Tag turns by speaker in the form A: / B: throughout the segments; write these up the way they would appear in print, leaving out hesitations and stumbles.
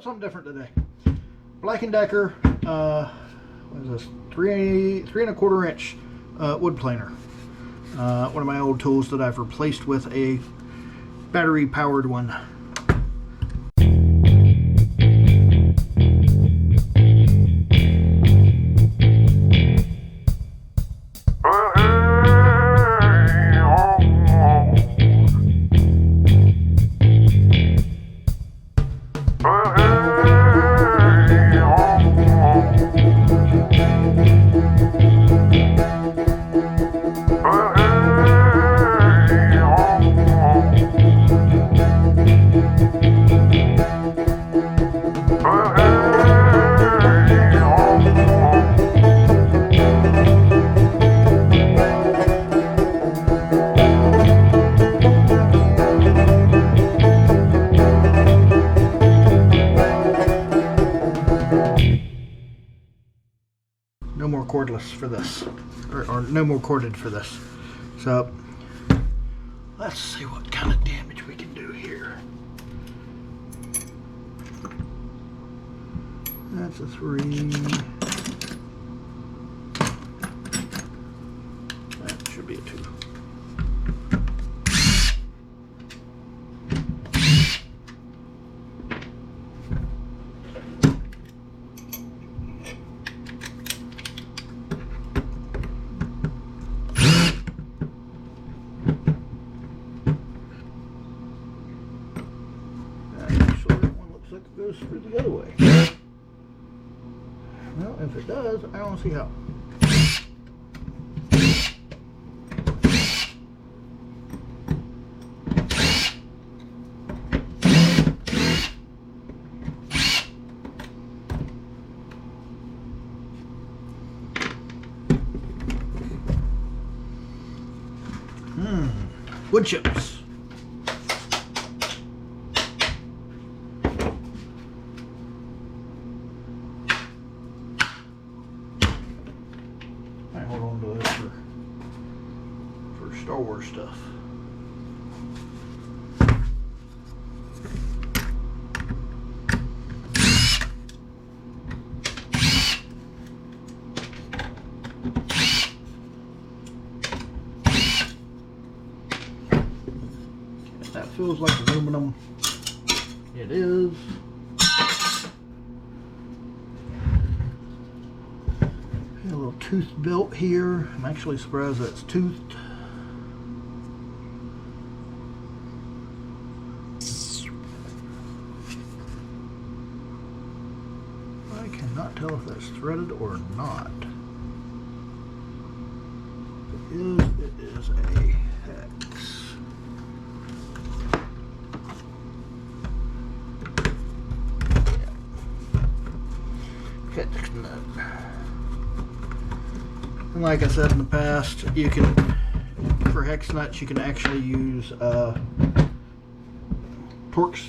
A: something different today. Black & Decker, what is this? 3¼ inch wood planer. One of my old tools that I've replaced with a battery powered one. No more cordless for this, or no more corded for this. So let's see what kind of damage we can do here. That's a 3. That should be a 2. Goes through the other way. Well, if it does, I don't see how. Wood chips. Star Wars stuff. That feels like aluminum. It is. A little tooth built here. I'm actually surprised that's toothed. Not tell if that's threaded or not. It is a hex. Yeah. Hex nut. And like I said in the past, you can, for hex nuts, you can actually use Torx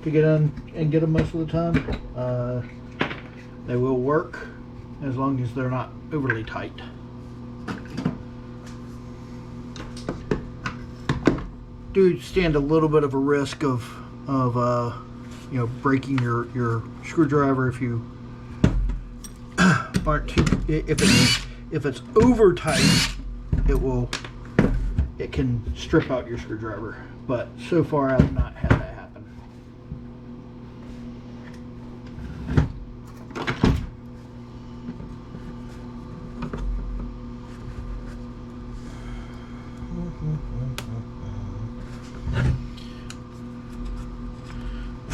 A: to get in and get them most of the time. They will work as long as they're not overly tight. Do stand a little bit of a risk of you know, breaking your screwdriver if you aren't too. If it's over tight, it can strip out your screwdriver. But so far, I've not had that happen.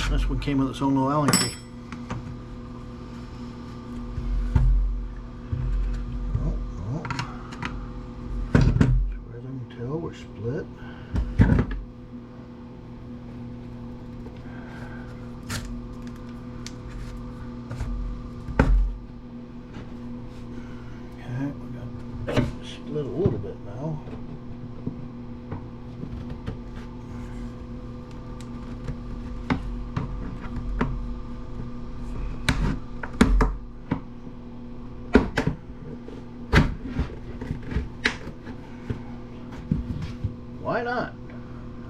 A: This one came with its own little Allen key. Oh. As far as I can tell, we're split. Okay, we got split a little bit now. Why not?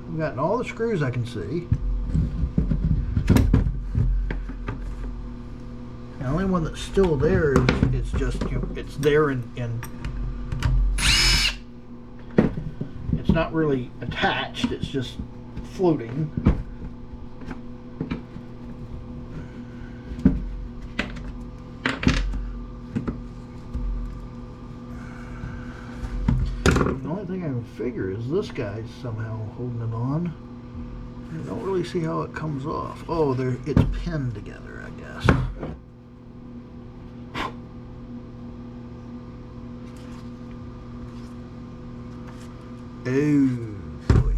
A: I've gotten all the screws I can see. only one that's still there is just, you know, it's there and it's not really attached, it's just floating. The only thing I can figure is this guy's somehow holding it on. I don't really see how it comes off. Oh, it's pinned together, I guess. Oh boy.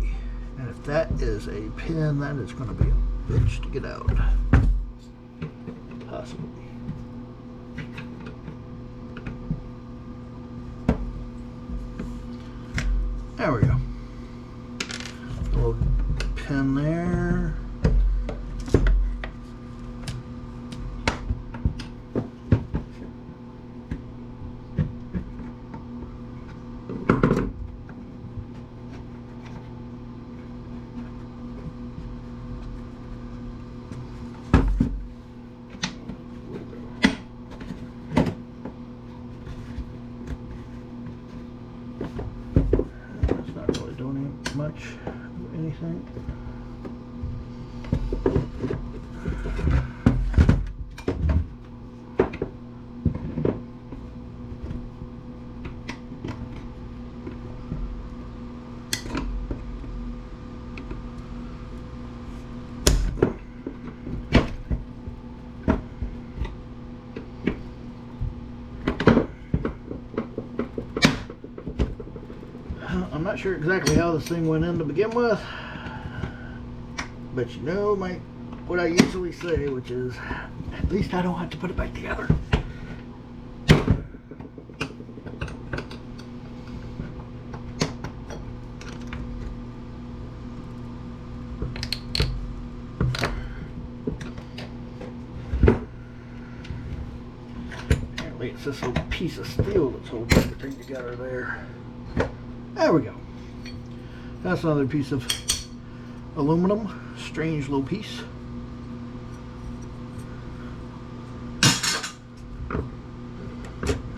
A: And if that is a pin, that is going to be a bitch to get out. Possibly. There we go. A little pin there. Much of anything. I'm not sure exactly how this thing went in to begin with, but you know what I usually say, which is, at least I don't have to put it back together. Apparently it's this little piece of steel that's holding everything together there. There we go. That's another piece of aluminum. Strange little piece.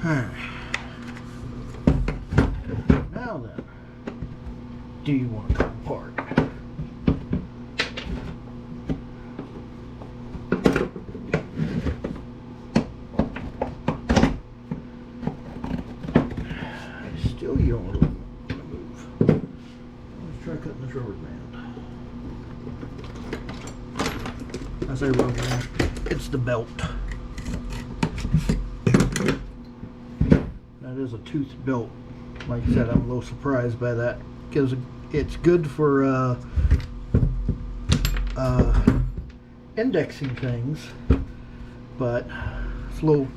A: Alright. Now then, do you want to come apart? Still, you don't want to move. Let's try cutting this rubber band. I say rubber band, it's the belt. That is a tooth belt. Like I said, I'm a little surprised by that because it's good for indexing things, but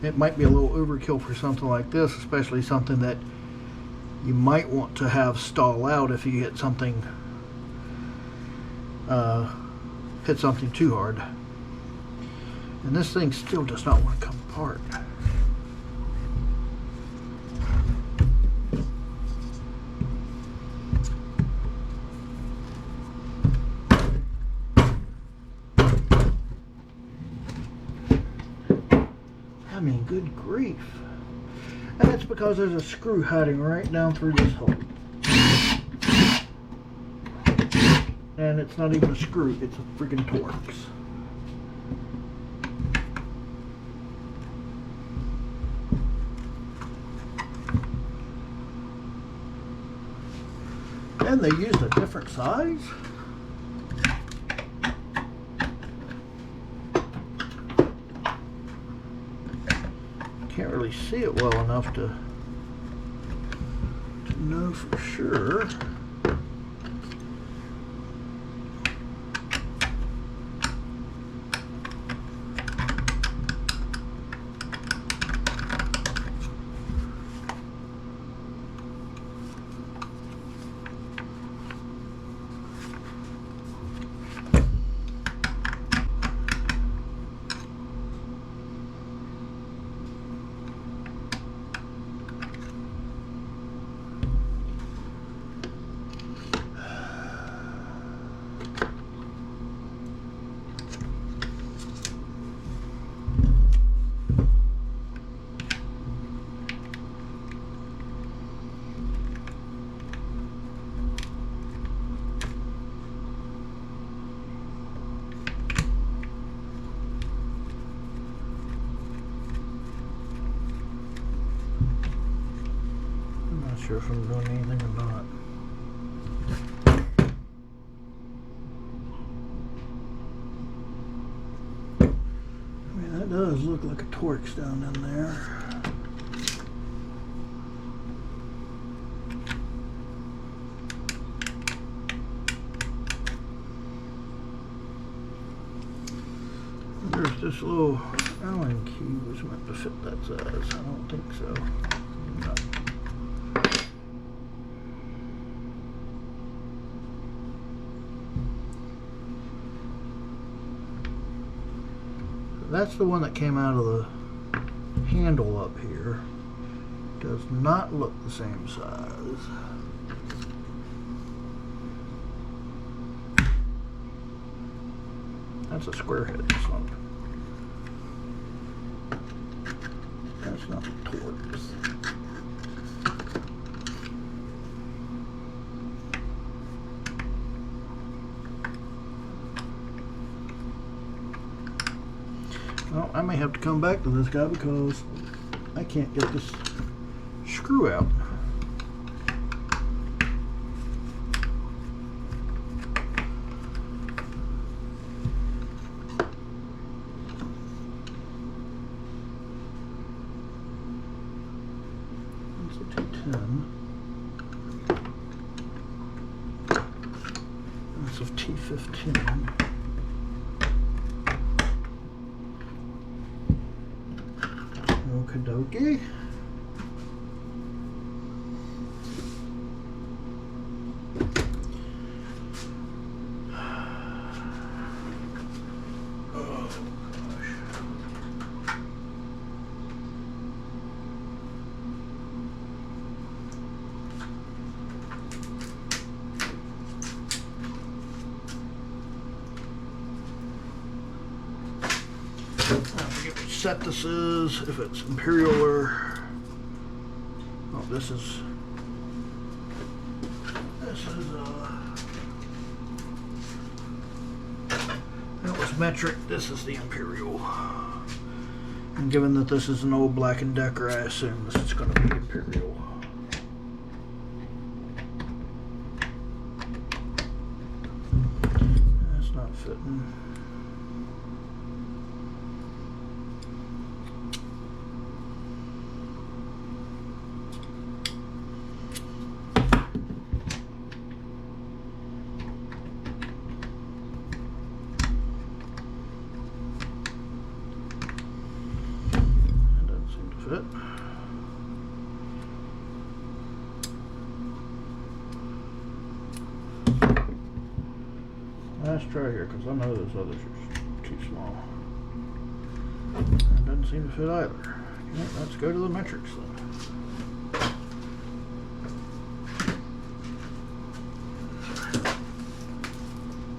A: it might be a little overkill for something like this, especially something that you might want to have stall out if you hit something too hard. And this thing still does not want to come apart. I mean, good grief. And that's because there's a screw hiding right down through this hole. And it's not even a screw, it's a freaking Torx. And they used a different size? Can't really see it well enough to know for sure. sure if I'm doing anything or not. I mean, that does look like a Torx down in there. There's this little Allen key was meant to fit that size. I don't think so. No. That's the one that came out of the handle up here. Does not look the same size. That's a square head. That's not a Torx. Well, I may have to come back to this guy because I can't get this screw out. That's a T10. That's a T15. Okie dokie. Oh gosh. I forget which set this is, if it's Imperial or... Oh, this is that was metric, this is the Imperial. And given that this is an old Black & Decker, I assume this is going to be Imperial. That's not fitting. Fit. Let's try here because I know those others are too small. That doesn't seem to fit either. Okay, let's go to the metrics then.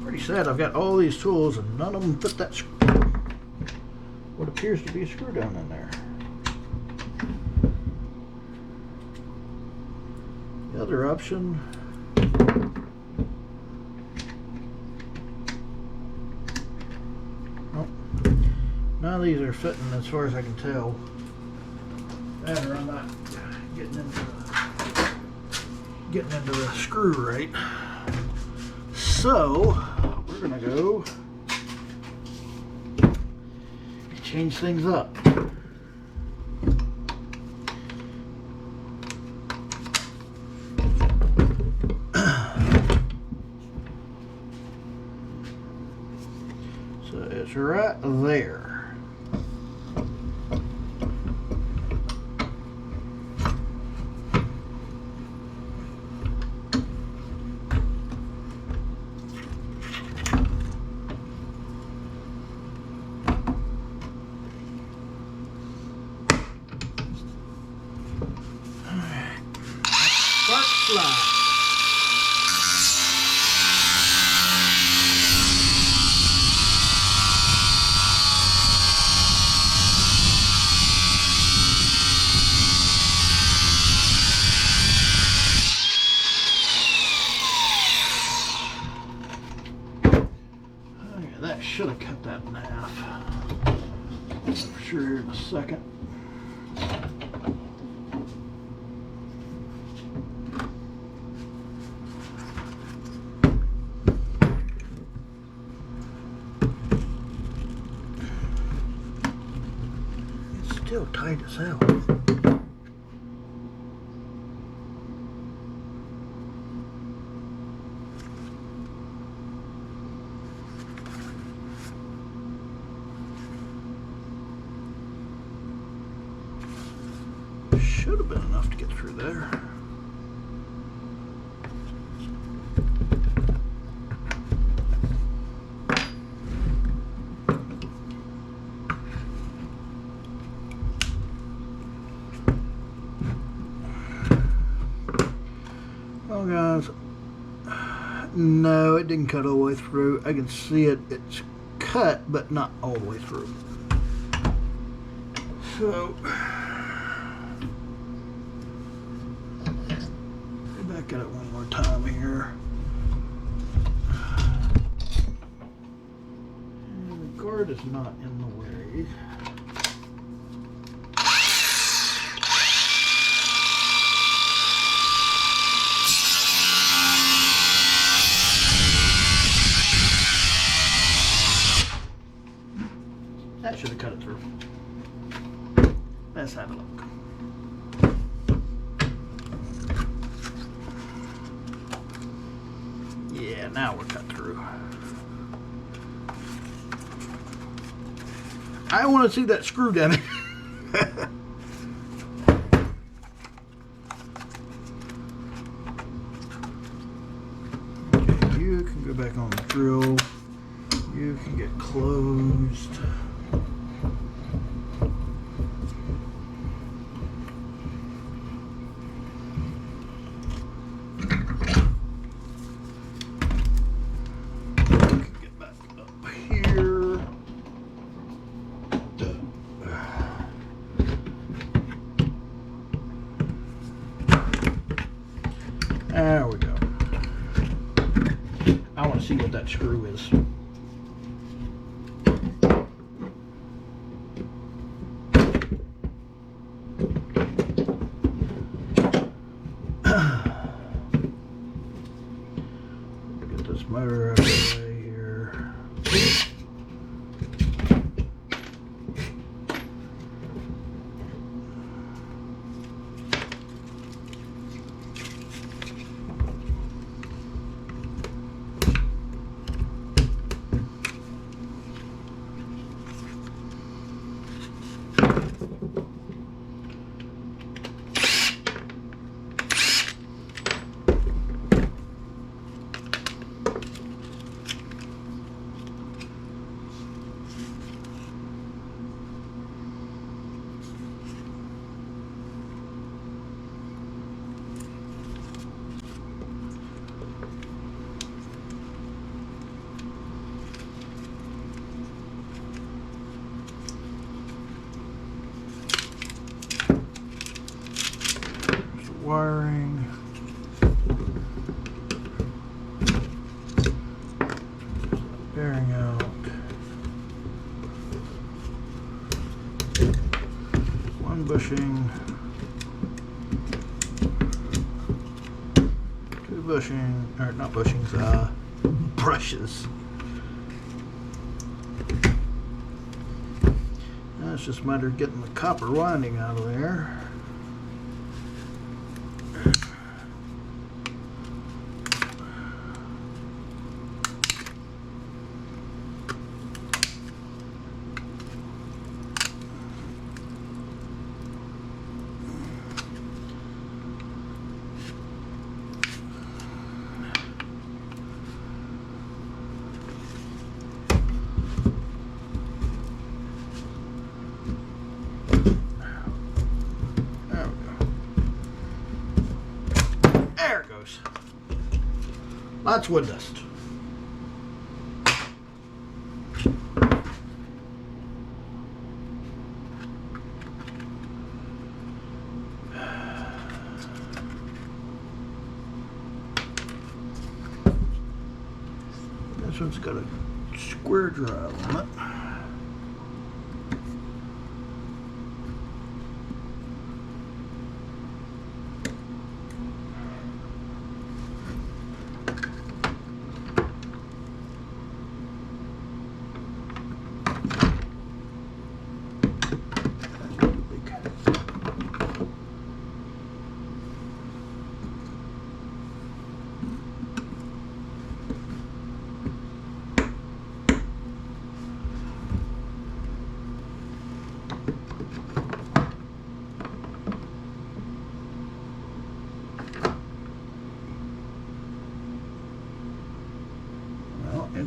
A: Pretty sad I've got all these tools and none of them fit that what appears to be a screw down in there. The other option, nope, none of these are fitting as far as I can tell. That or I'm not getting into the screw right. So we're gonna go change things up. It's right there. All right. Spark fly. That should have cut that in half. For sure here in a second. still tight as hell. Should have been enough to get through there. Well, guys, no, it didn't cut all the way through. I can see it. It's cut, but not all the way through. So, back at it one more time here. And the guard is not in the way. That should have cut it through. Let's have a look. Yeah, now we're cut through. I want to see that screw down it. Okay, you can go back on the drill. You can get closed. There we go. I want to see what that screw is. Get this motor out of the way here. Wiring. Bearing out. One bushing. Two bushing, or not bushings, brushes. Now it's just a matter of getting the copper winding out of there. There it goes. Lots of wood dust. This one's got a square drive on it.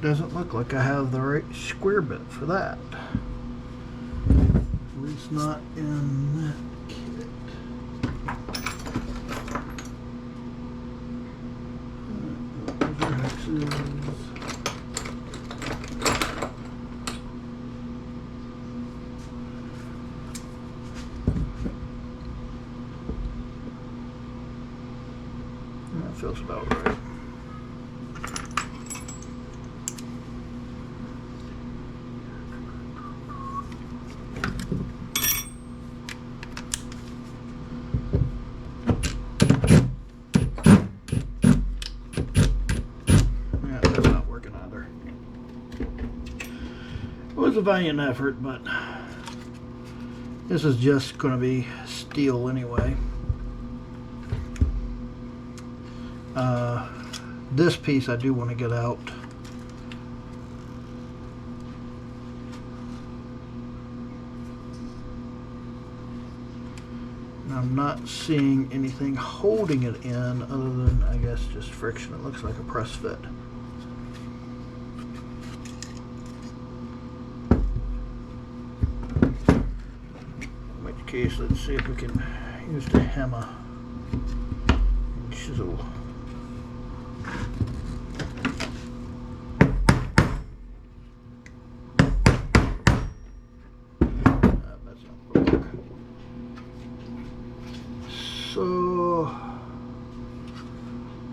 A: doesn't look like I have the right square bit for that. At least not in that kit. Those are hexes. That feels about right. Yeah, that's not working either. It was a valiant effort, but this is just going to be steel anyway. This piece I do want to get out. And I'm not seeing anything holding it in other than, I guess, just friction. It looks like a press fit. In which case, let's see if we can use the hammer and chisel. So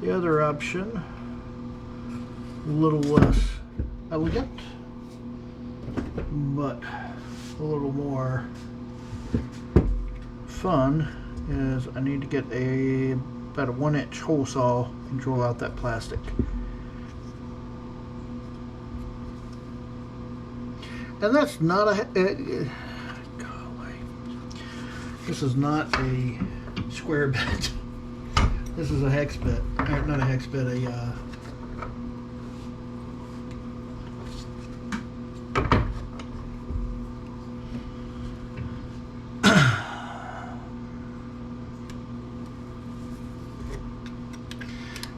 A: the other option, a little less elegant, but a little more fun, is I need to get about a 1-inch hole saw and drill out that plastic. And that's not golly, this is not a square bit. This is a hex bit. Not a hex bit,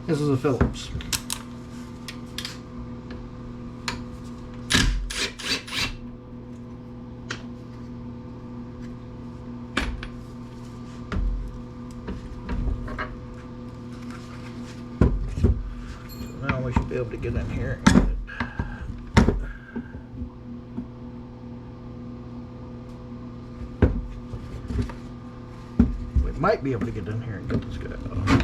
A: this is a Phillips. We should be able to get in here and get it. We might be able to get in here and get this guy out.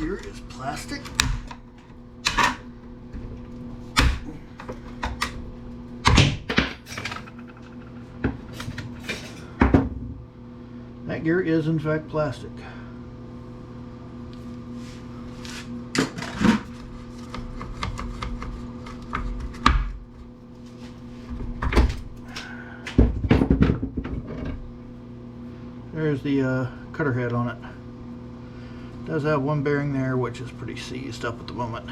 A: Here is plastic. That gear is in fact plastic. There's the cutter head on it. Does have one bearing there, which is pretty seized up at the moment.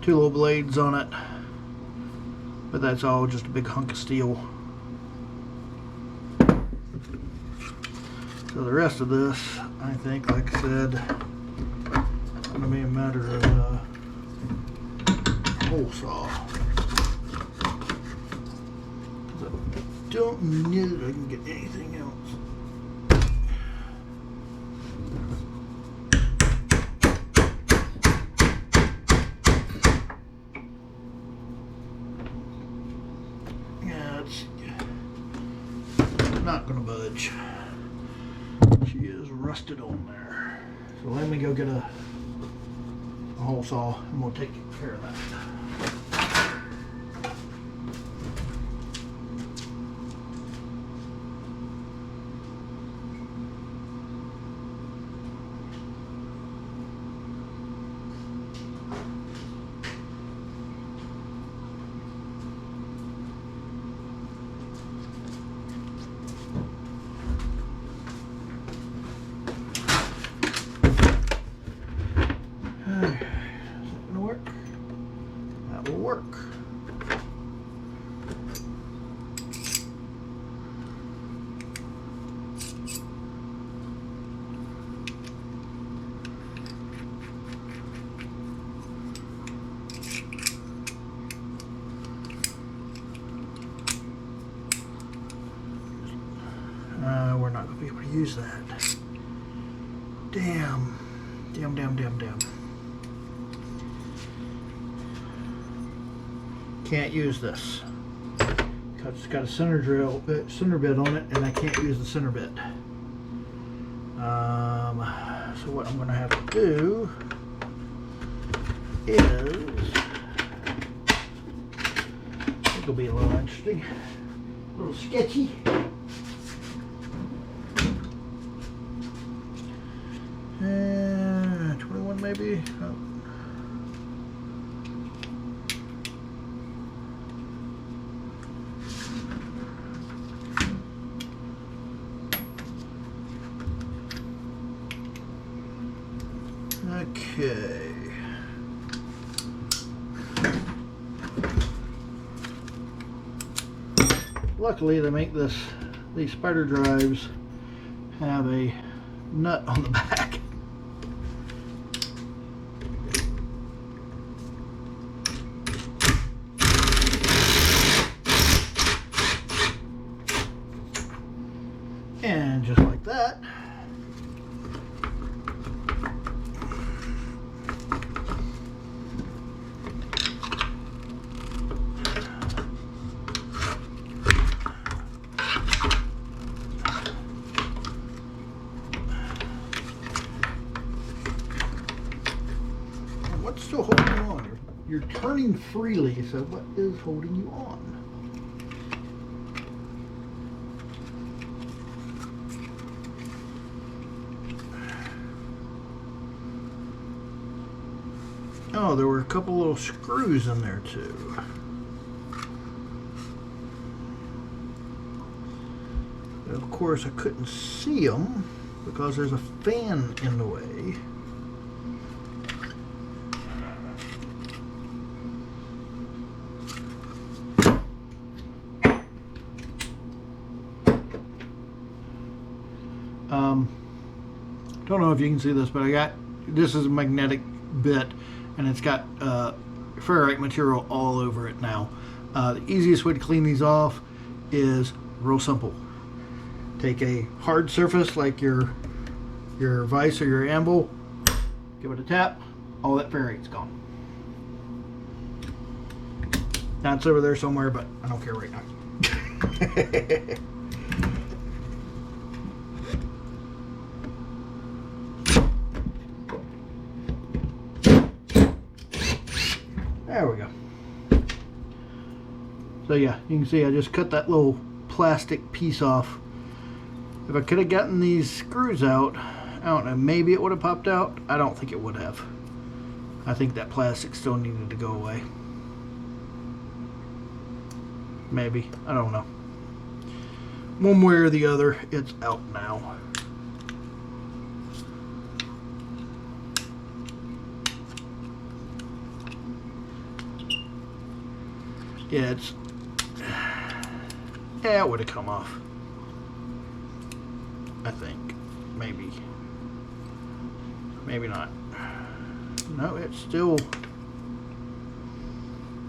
A: 2 little blades on it, but that's all just a big hunk of steel. So the rest of this, I think, like I said, it's going to be a matter of hole saw. I don't know that I can get anything else. Not gonna budge. She is rusted on there. So let me go get a hole saw and we'll take care of that. we're not going to be able to use that. Damn. Can't use this. Because it's got a center bit on it, and I can't use the center bit. So what I'm going to have to do is, it'll be a little interesting, a little sketchy. And 21 maybe. Oh. Okay. Luckily, they make these spider drives have a nut on the back. And just like that, what's still holding you on? You're turning freely, so what is holding you on? Oh, there were a couple little screws in there too. But of course, I couldn't see them because there's a fan in the way. Don't know if you can see this, but this is a magnetic bit, and it's got ferrite material all over it now. The easiest way to clean these off is real simple. Take a hard surface like your vise or your anvil, give it a tap, all that ferrite's gone. Now it's over there somewhere, but I don't care right now. There we go. So yeah, you can see I just cut that little plastic piece off. If I could have gotten these screws out, I don't know, maybe it would have popped out. I don't think it would have. I think that plastic still needed to go away. Maybe, I don't know. One way or the other, it's out now. Yeah, it would have come off. I think. Maybe. Maybe not. No, it's still...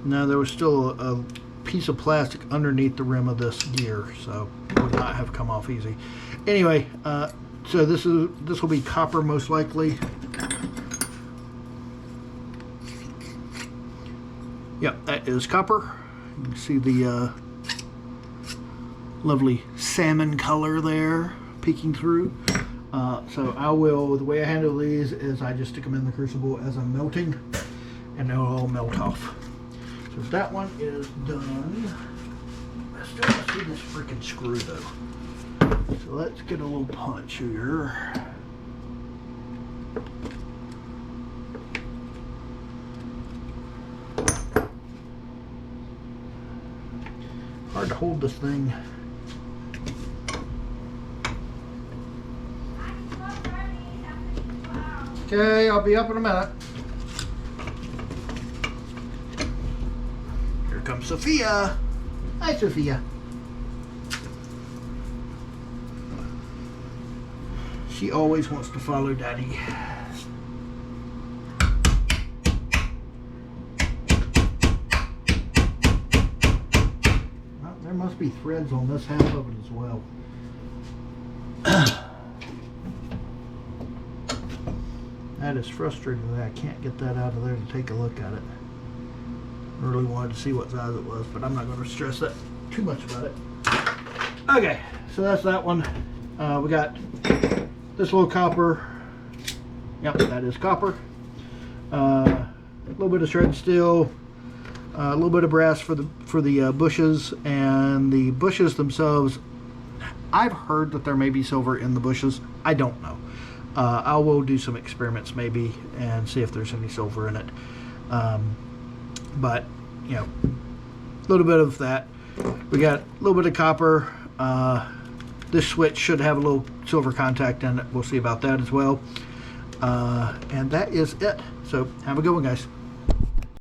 A: No, there was still a piece of plastic underneath the rim of this gear, so it would not have come off easy. Anyway, so this will be copper most likely. Yep, that is copper. You can see the lovely salmon color there peeking through. So I will, the way I handle these is I just stick them in the crucible as I'm melting, and they'll all melt off. So that one is done. I still want to see this freaking screw though. So let's get a little punch here. Hard to hold this thing. Okay, I'll be up in a minute. Here comes Sophia. Hi, Sophia. She always wants to follow Daddy. Well, there must be threads on this half of it as well. that is frustrating that I can't get that out of there to take a look at it. I really wanted to see what size it was, but I'm not going to stress that too much about it. Okay, so that's that one. We got this little copper. Yep, that is copper. A little bit of shred steel, a little bit of brass for the bushes, and the bushes themselves. I've heard that there may be silver in the bushes. I don't know. I will do some experiments maybe and see if there's any silver in it. But you know, a little bit of that. We got a little bit of copper. This switch should have a little silver contact in it. We'll see about that as well. And that is it. So have a good one, guys.